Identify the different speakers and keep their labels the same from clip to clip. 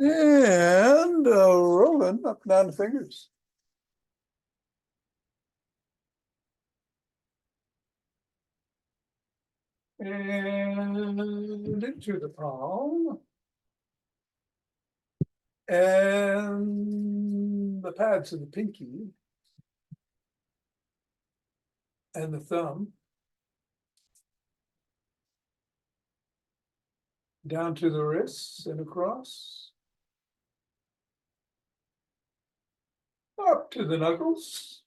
Speaker 1: And rolling up and down the fingers. And into the palm. And the pads of the pinky. And the thumb. Down to the wrists and across. Up to the knuckles.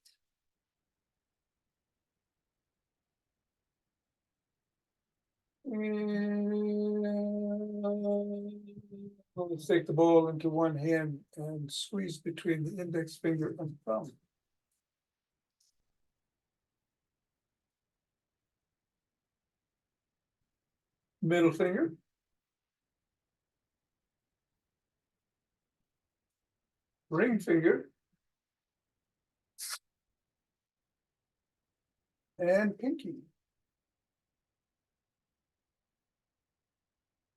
Speaker 1: Let's take the ball into one hand and squeeze between the index finger and thumb. Middle finger. Ring finger. And pinky.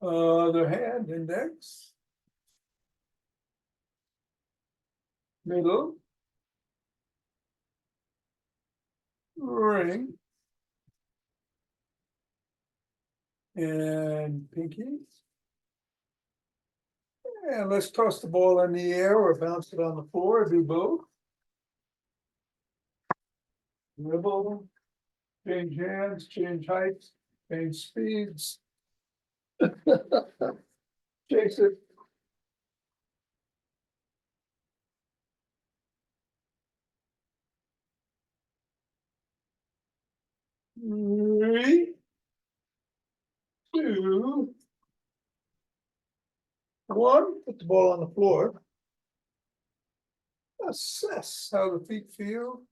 Speaker 1: Other hand, index. Middle. Ring. And pinky. And let's toss the ball in the air or bounce it on the floor, do both. Dribble. Change hands, change heights, change speeds. Chase it. Three, two, one. Put the ball on the floor. Assess how the feet feel.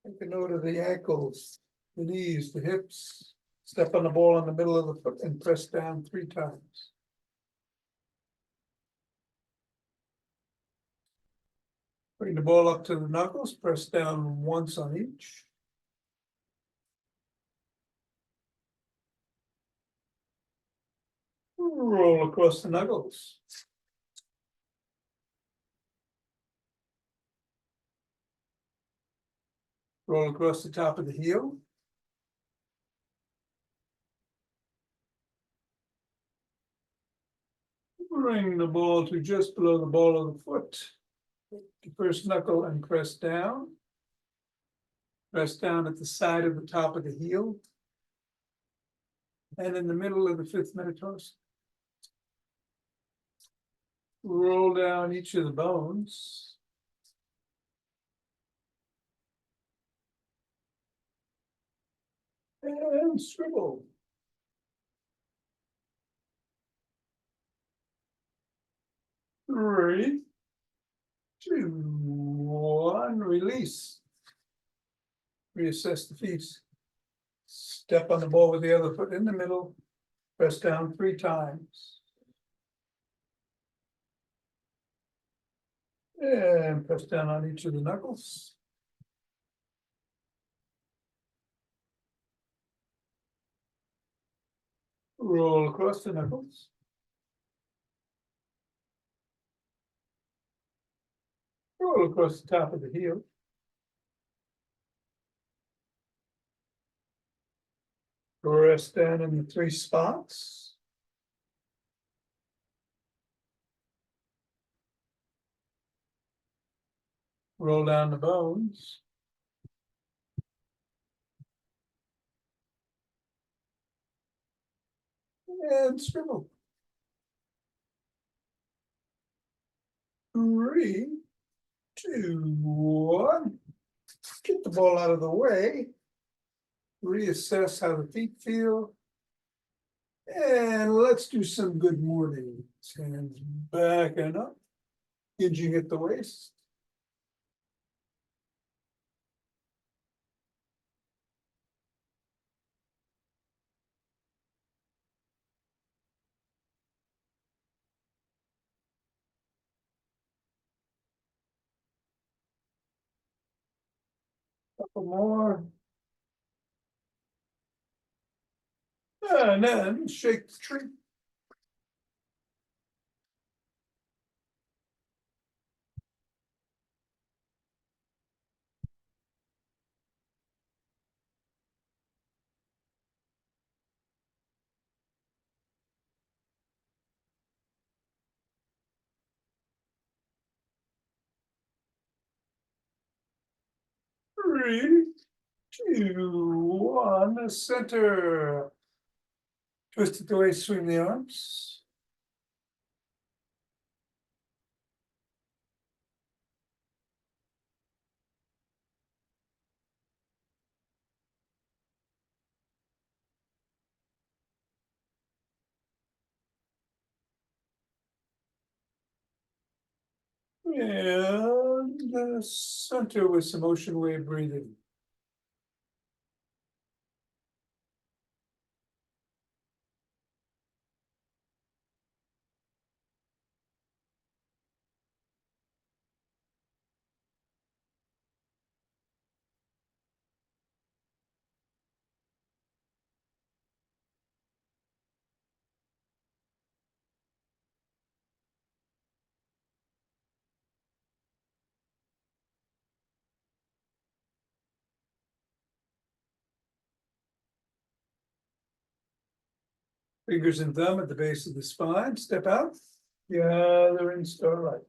Speaker 1: Take a note of the ankles, the knees, the hips. Step on the ball in the middle of the foot and press down 3 times. Bring the ball up to the knuckles, press down once on each. Roll across the knuckles. Roll across the top of the heel. Bring the ball to just below the ball of the foot. The first knuckle and press down. Press down at the side of the top of the heel. And in the middle of the 5th metatarsal. Roll down each of the bones. And scribble. Three, two, one, release. Reassess the feet. Step on the ball with the other foot in the middle. Press down 3 times. And press down on each of the knuckles. Roll across the knuckles. Roll across the top of the heel. Press down in the 3 spots. Roll down the bones. And scribble. 3, 2, 1. Get the ball out of the way. Reassess how the feet feel. And let's do some good mornings. Hands back and up. Hinging at the waist. Couple more. And then shake the tree. 3, 2, 1, center. Twist it away, swing the arms. And center with some ocean wave breathing. Fingers and thumb at the base of the spine, step out, gather in starlight.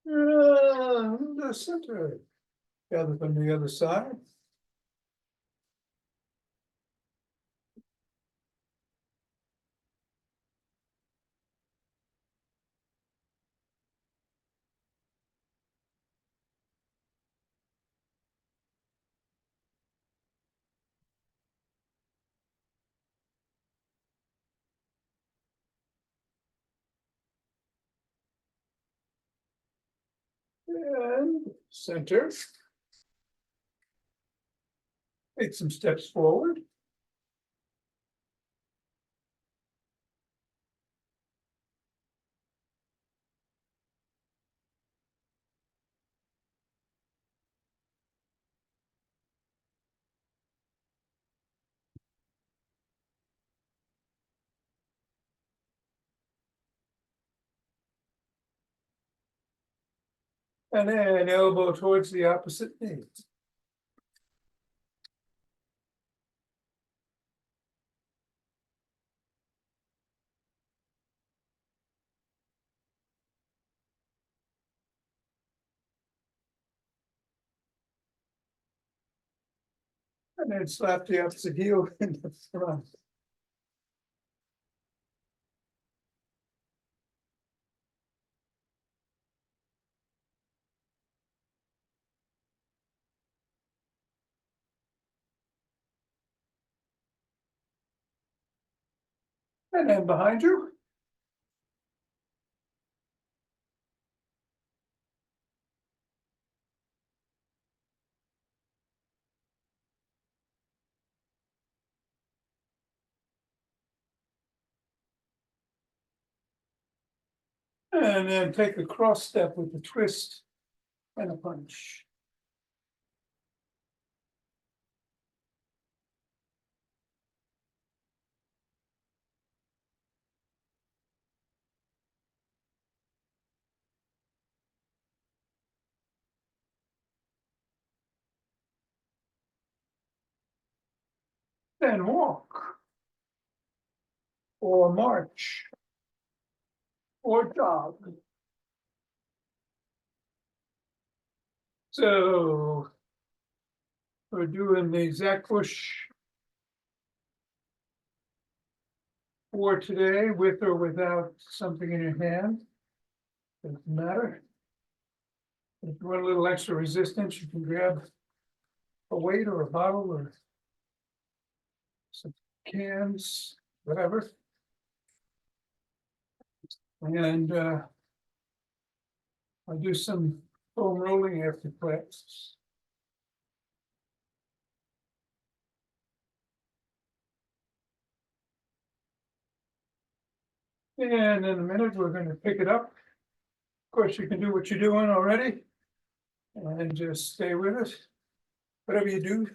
Speaker 1: And the center, gather from the other side. And center. Take some steps forward. And then elbow towards the opposite knee. And then slap the opposite heel in the front. And then behind you. And then take a cross step with a twist and a punch. Then walk. Or march. Or jog. So we're doing the exact push for today, with or without something in your hand. Doesn't matter. If you want a little extra resistance, you can grab a weight or a bottle or some cans, whatever. And I'll do some foam rolling after class. And in a minute, we're going to pick it up. Of course, you can do what you're doing already and just stay with it. Whatever you do,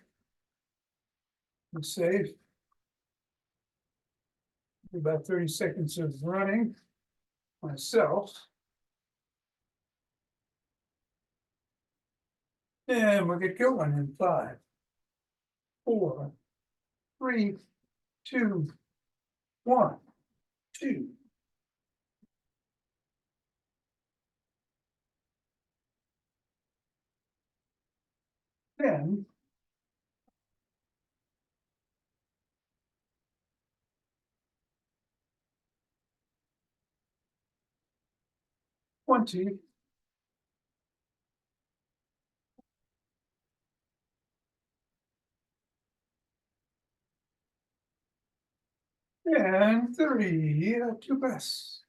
Speaker 1: be safe. About 30 seconds of running myself. And we'll get going in 5, 4, 3, 2, 1, 2. Then 20. And 30. 2 breaths.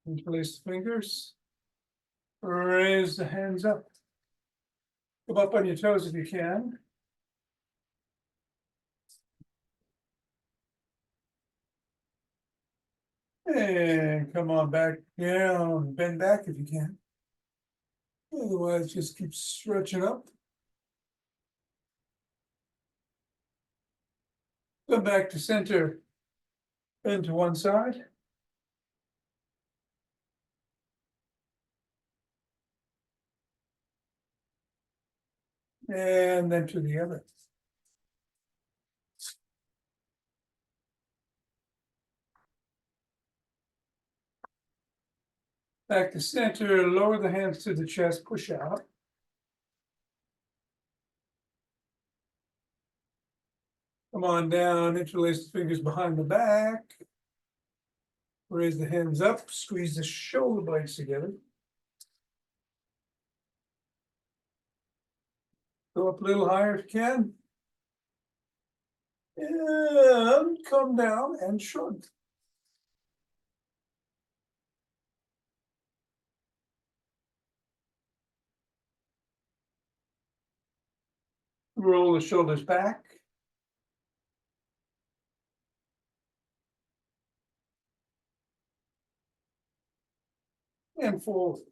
Speaker 1: Interlace the fingers. Raise the hands up. Come up on your toes if you can. And come on back down. Bend back if you can. Otherwise, just keep stretching up. Come back to center. Bend to one side. And then to the other. Back to center, lower the hands to the chest, push out. Come on down, interlace the fingers behind the back. Raise the hands up, squeeze the shoulder blades together. Go up a little higher if you can. And come down and shrug. Roll the shoulders back. And forward.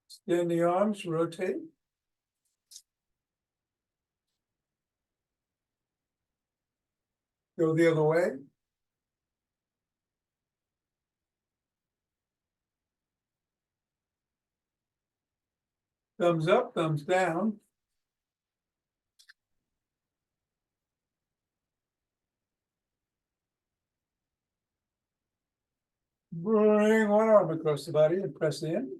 Speaker 1: Extend the arms, rotate. Go the other way. Thumbs up, thumbs down. Bring one arm across the body and press in.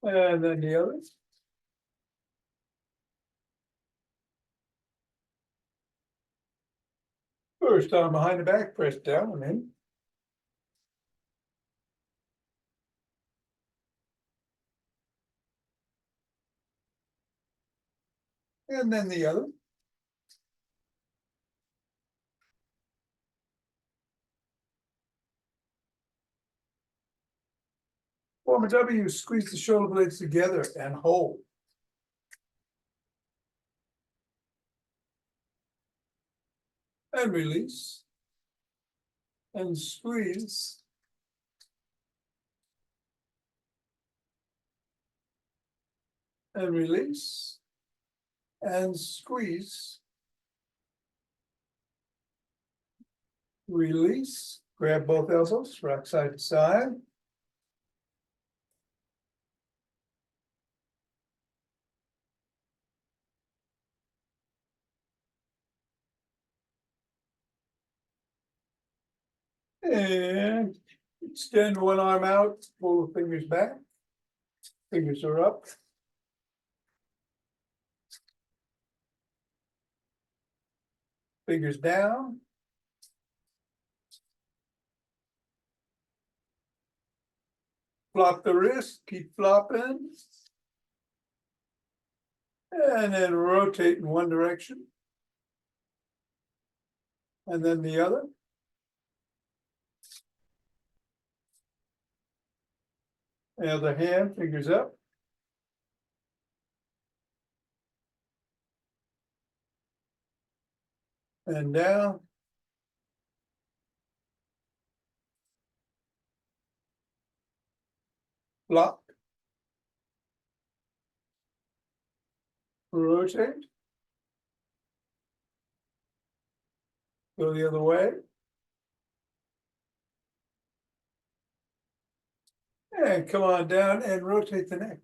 Speaker 1: And then the other. First arm behind the back, press down and in. And then the other. Form a W, squeeze the shoulder blades together and hold. And release. And squeeze. And release. And squeeze. Release. Grab both elbows, rock side to side. And extend one arm out, pull the fingers back. Fingers are up. Fingers down. Flop the wrist, keep flopping. And then rotate in one direction. And then the other. The other hand, fingers up. and down. Lock. Rotate. Go the other way. And come on down and rotate the neck.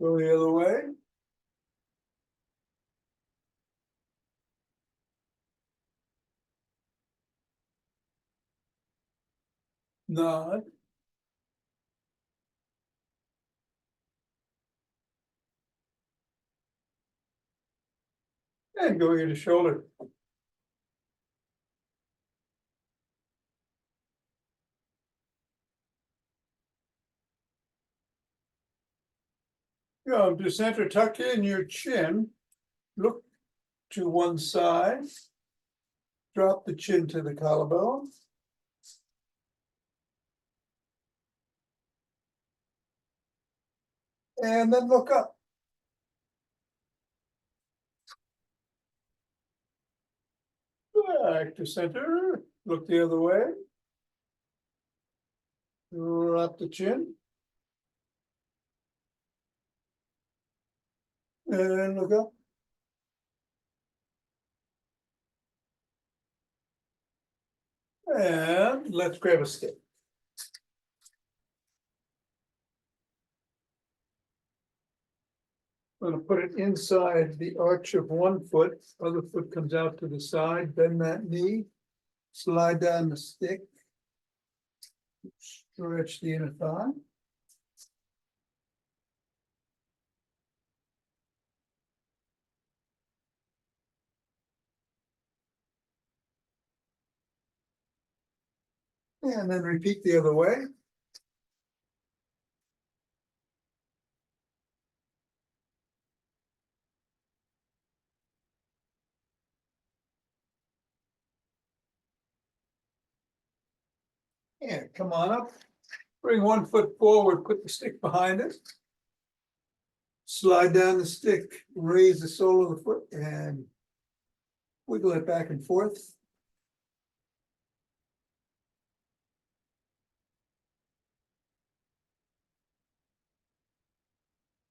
Speaker 1: Go the other way. Nod. And go ear to shoulder. Go to center, tuck in your chin. Look to one side. Drop the chin to the collarbone. And then look up. Back to center. Look the other way. Drop the chin. And look up. And let's grab a stick. I'm going to put it inside the arch of one foot. Other foot comes out to the side. Bend that knee. Slide down the stick. Stretch the inner thigh. And then repeat the other way. And come on up. Bring one foot forward, put the stick behind it. Slide down the stick, raise the sole of the foot and wiggle it back and forth.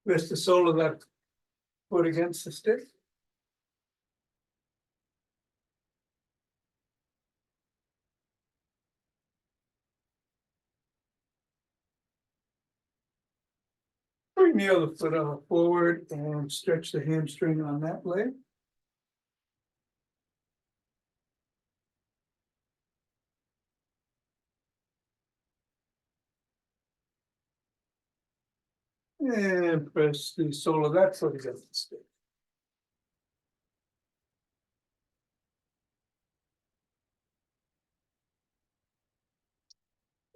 Speaker 1: Rest the sole of that foot against the stick. Bring the other foot forward and stretch the hamstring on that leg. And press the sole of that foot against the stick.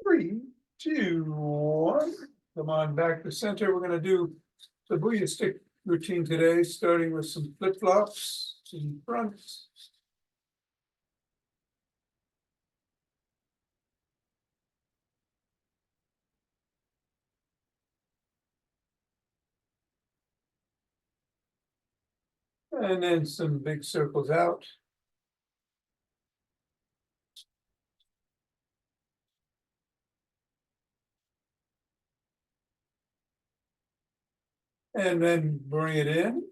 Speaker 1: 3, 2, 1. Come on back to center. We're going to do the booyah stick routine today, starting with some flip-flops in front. And then some big circles out. And then bring it in.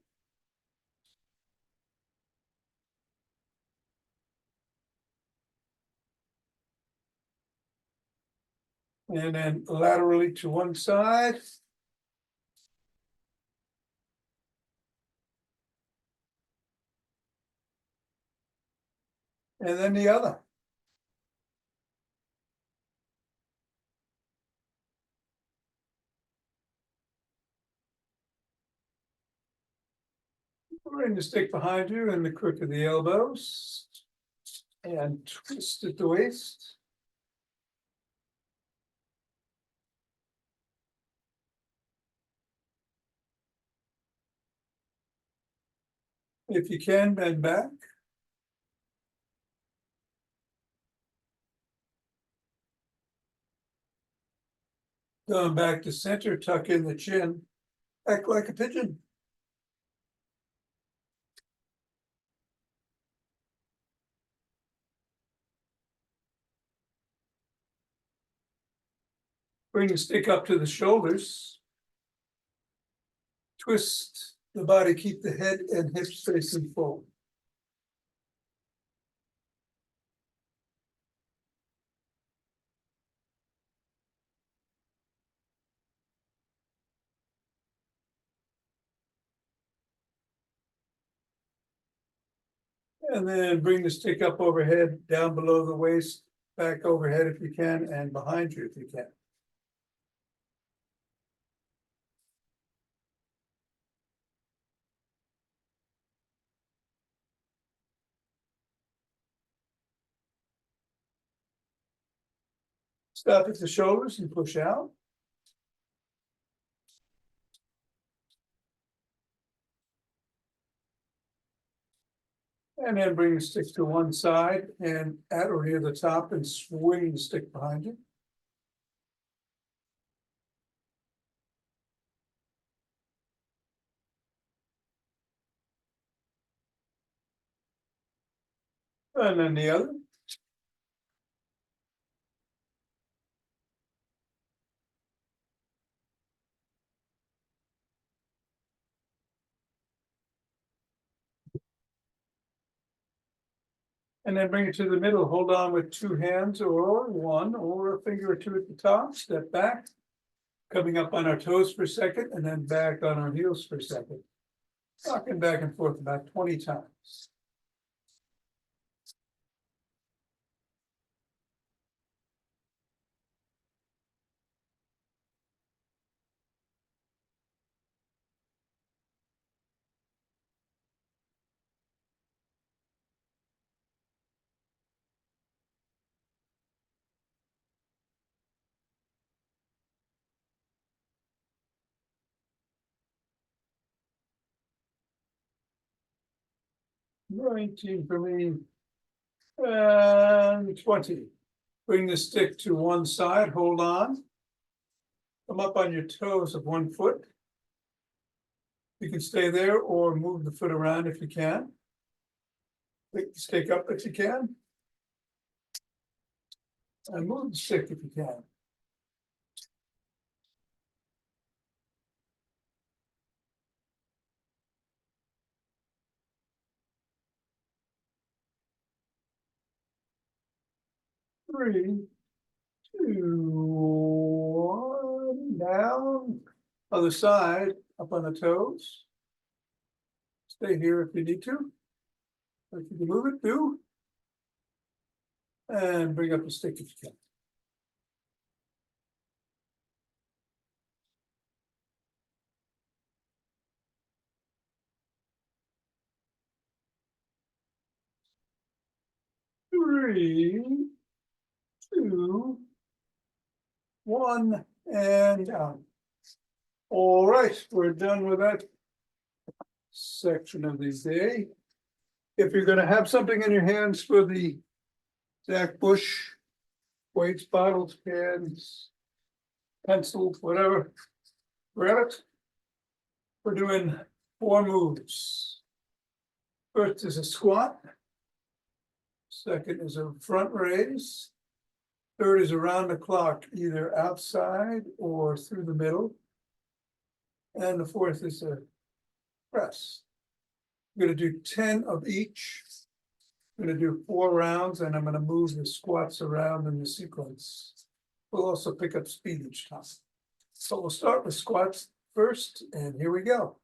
Speaker 1: And then laterally to one side. And then the other. Bring the stick behind you in the crook of the elbows. And twist at the waist. If you can, bend back. Going back to center, tuck in the chin, act like a pigeon. Bring the stick up to the shoulders. Twist the body, keep the head and hips facing forward. And then bring the stick up overhead, down below the waist, back overhead if you can, and behind you if you can. Stop at the shoulders and push out. And then bring the stick to one side and at or near the top and swing the stick behind you. And then the other. And then bring it to the middle. Hold on with two hands or one or a finger or two at the top. Step back. Coming up on our toes for a second and then back on our heels for a second. Rocking back and forth about 20 times. $19 for me. And 20. Bring the stick to one side, hold on. Come up on your toes of one foot. You can stay there or move the foot around if you can. Pick the stick up if you can. And move the stick if you can. Three, two, one, down. Other side, up on the toes. Stay here if you need to. If you can move it, do. And bring up the stick if you can. Three, two, one, and down. All right, we're done with that section of the day. If you're going to have something in your hands for the Zach Bush, weights, bottles, cans, pencils, whatever, grab it. We're doing 4 moves. First is a squat. Second is a front raise. Third is around the clock, either outside or through the middle. And the fourth is a press. I'm going to do 10 of each. I'm going to do 4 rounds and I'm going to move the squats around in the sequence. We'll also pick up speed each time. So we'll start with squats first, and here we go.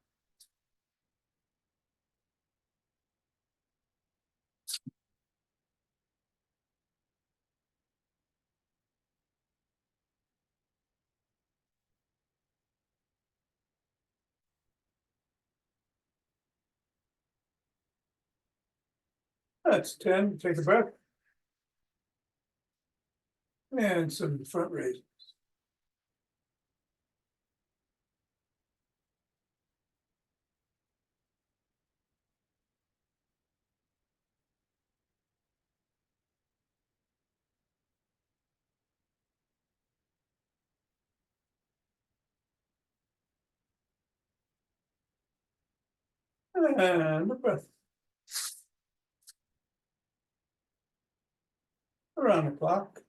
Speaker 1: That's 10, take a breath. And some front raises. And a breath. Around the clock.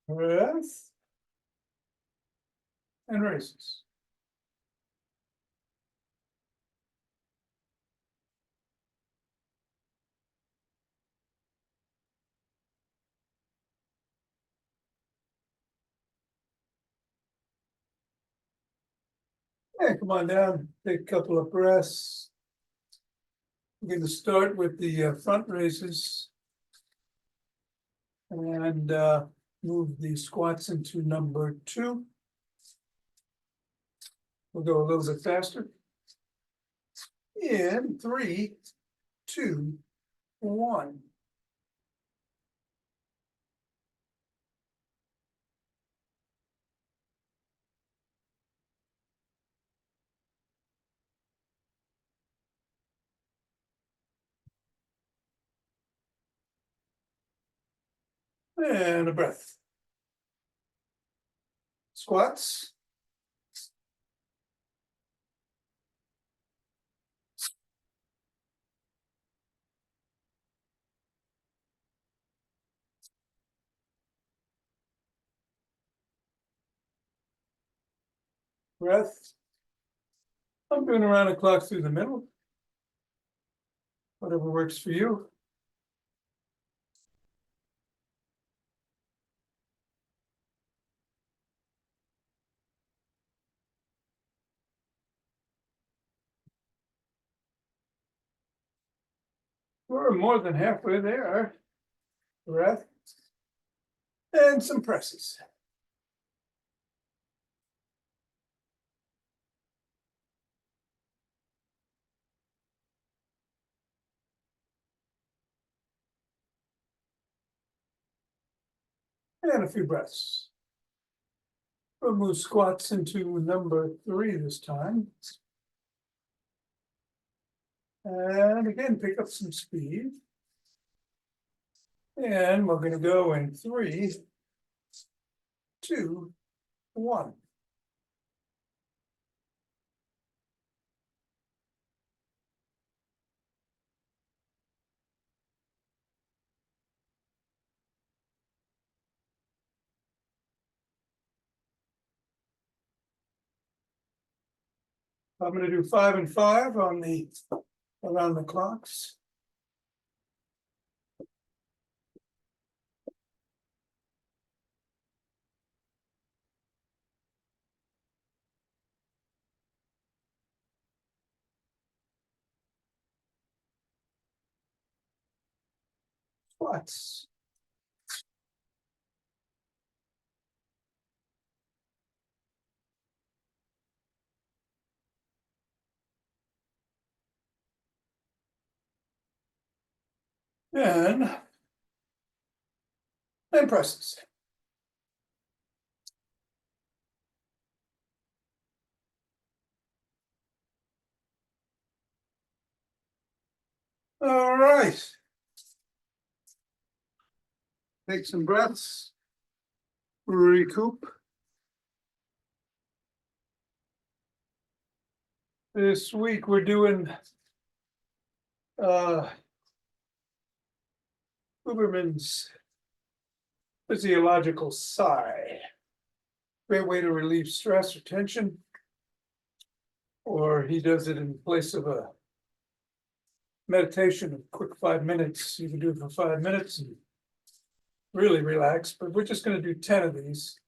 Speaker 1: Breath. And raises. Yeah, come on down, take a couple of breaths. We're going to start with the front raises. And move the squats into number 2. We'll go a little bit faster. In 3, 2, 1. And a breath. Squats. Breath. I'm doing around the clock through the middle. Whatever works for you. We're more than halfway there. Breath. And some presses. And a few breaths. We'll move squats into number 3 this time. And again, pick up some speed. And we're going to go in 3, 2, 1. I'm going to do 5 and 5 on the around the clocks. Squats. And presses. All right. Take some breaths. Recoup. This week we're doing Huberman's physiological sigh. Great way to relieve stress or tension. Or he does it in place of a meditation, a quick 5 minutes. You can do it for 5 minutes and really relax, but we're just going to do 10 of these.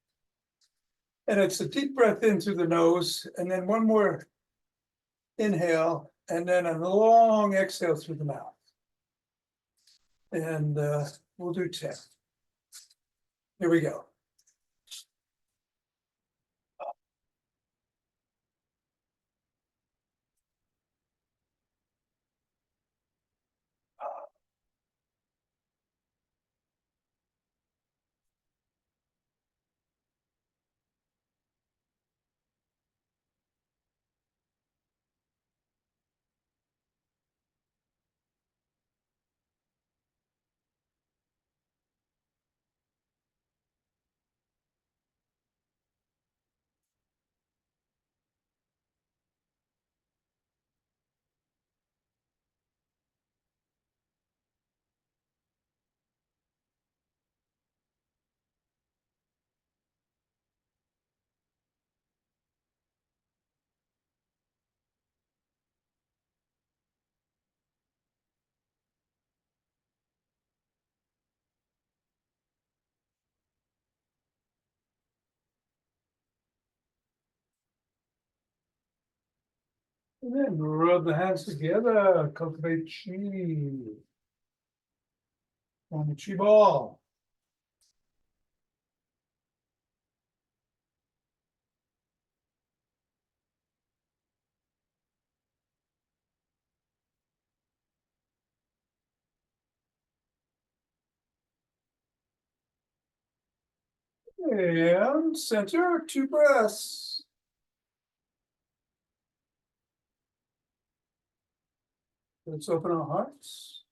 Speaker 1: And it's a deep breath in through the nose, and then one more inhale, and then a long exhale through the mouth. And we'll do 10. Here we go. And then rub the hands together, cultivate chi. On the chi ball. And center, 2 breaths. Let's open our hearts.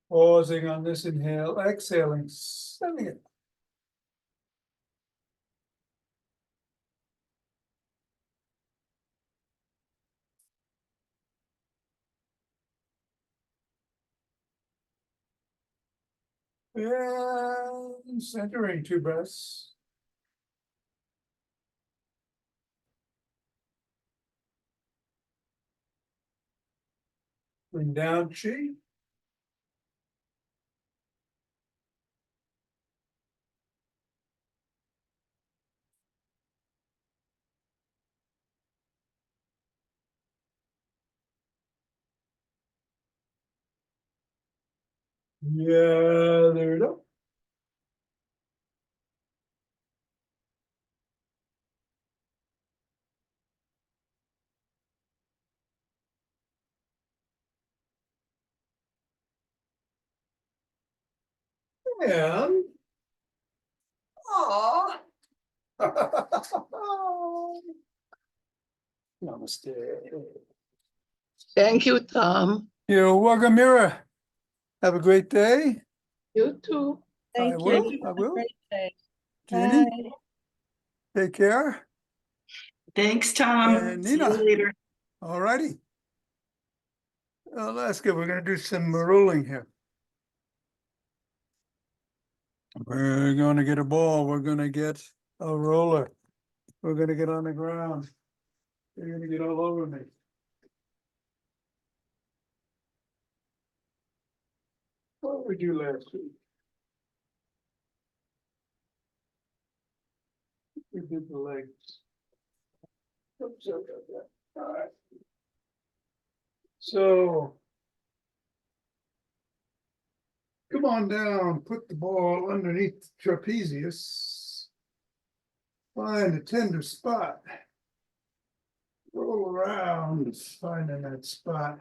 Speaker 1: Pausing on this inhale, exhaling, sending it. And centering, 2 breaths. Bring down chi. Yeah, there we go. And ah. Namaste.
Speaker 2: Thank you, Tom.
Speaker 1: You're welcome, Mira. Have a great day.
Speaker 2: You too.
Speaker 1: I will.
Speaker 3: Great day.
Speaker 1: Jeannie,
Speaker 3: Bye.
Speaker 1: take care.
Speaker 4: Thanks, Tom.
Speaker 1: And
Speaker 4: See you
Speaker 1: Nina.
Speaker 4: later.
Speaker 1: All righty. That's good. We're going to do some rolling here. We're going to get a ball. We're going to get a roller. We're going to get on the ground. You're going to get all over me. What did we do last week? We did the legs. Oops, sorry about that. All right. So come on down, put the ball underneath the trapezius. Find a tender spot. Roll around, finding that spot.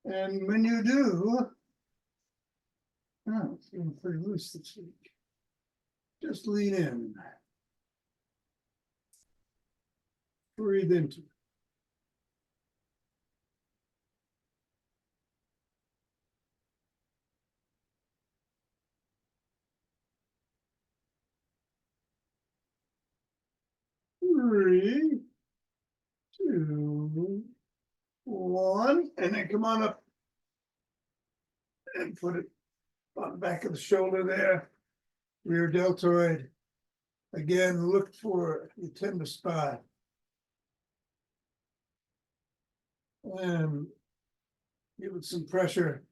Speaker 1: And when you do, oh, it's feeling pretty loose this week. Just lean in. Breathe into it. Three, two, one, and then come on up and put it on the back of the shoulder there, rear deltoid. Again, look for the tender spot. And give it some pressure.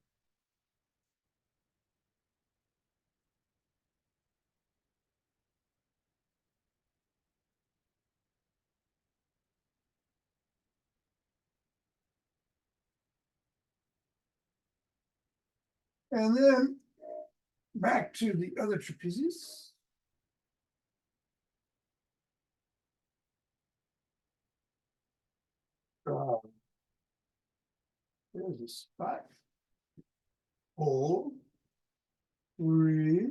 Speaker 1: And then back to the other trapezius. There's a spot. Hold. Breathe.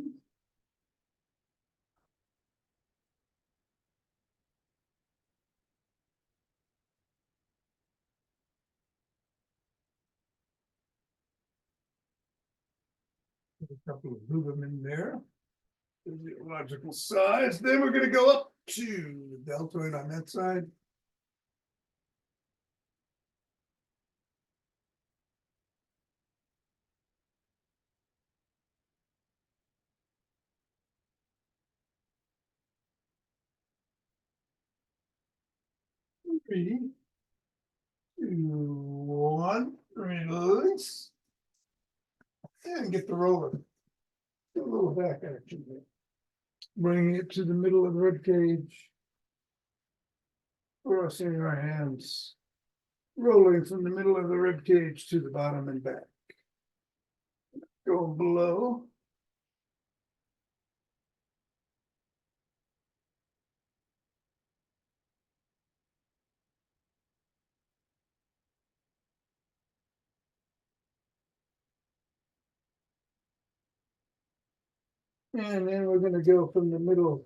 Speaker 1: Put a couple of movement in there. Physiological size. Then we're going to go up to the deltoid on that side. Three, two, on, release. And get the roller. Get a little back action there. Bring it to the middle of the rib cage. Crossing our hands. Rolling from the middle of the rib cage to the bottom and back. Go below. And then we're gonna go from the middle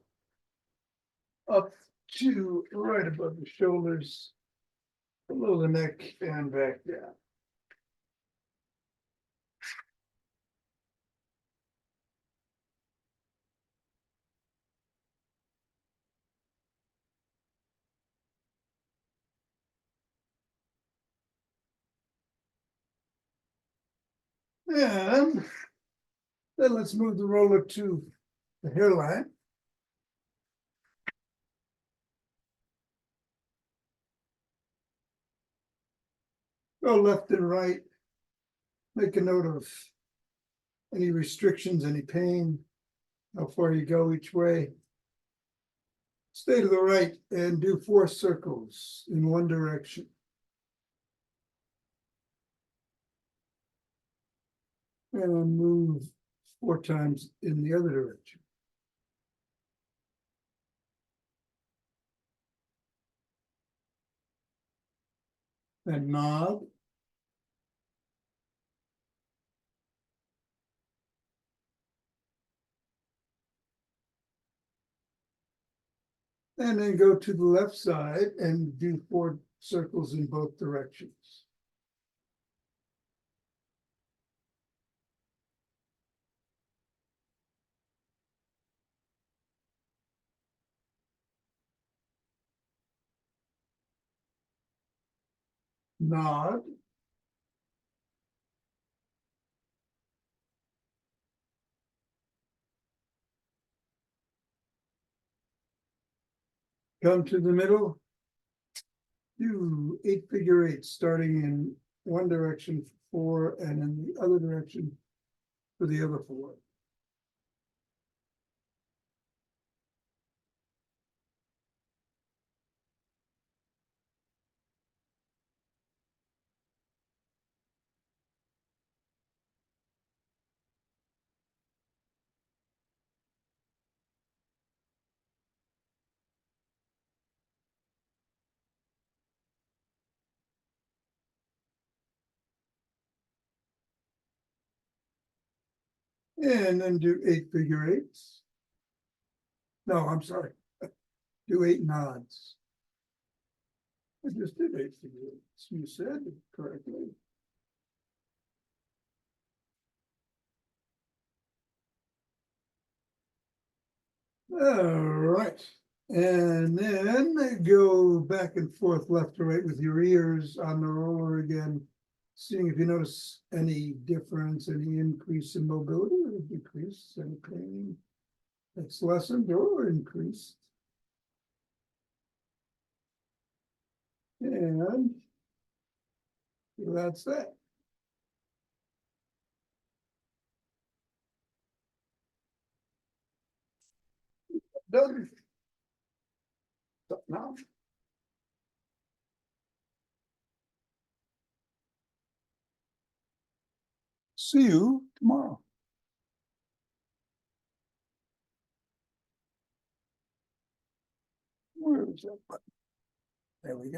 Speaker 1: up to right above the shoulders, below the neck and back down. And then let's move the roller to the hairline. Go left and right. Make a note of any restrictions, any pain, how far you go each way. Stay to the right and do 4 circles in one direction. And move 4 times in the other direction. And nod. And then go to the left side and do 4 circles in both directions. Nod. Come to the middle. Do 8 figure eights, starting in one direction for 4 and in the other direction for the other 4. And then do 8 figure eights. No, I'm sorry. Do 8 nods. I just did 8 figure eights. You said it correctly. All right. And then go back and forth, left to right with your ears on the roller again. Seeing if you notice any difference, any increase in mobility or decrease, any pain that's lessened or increased. And that's that. Done. So now. See you tomorrow. Where is that button? There we go.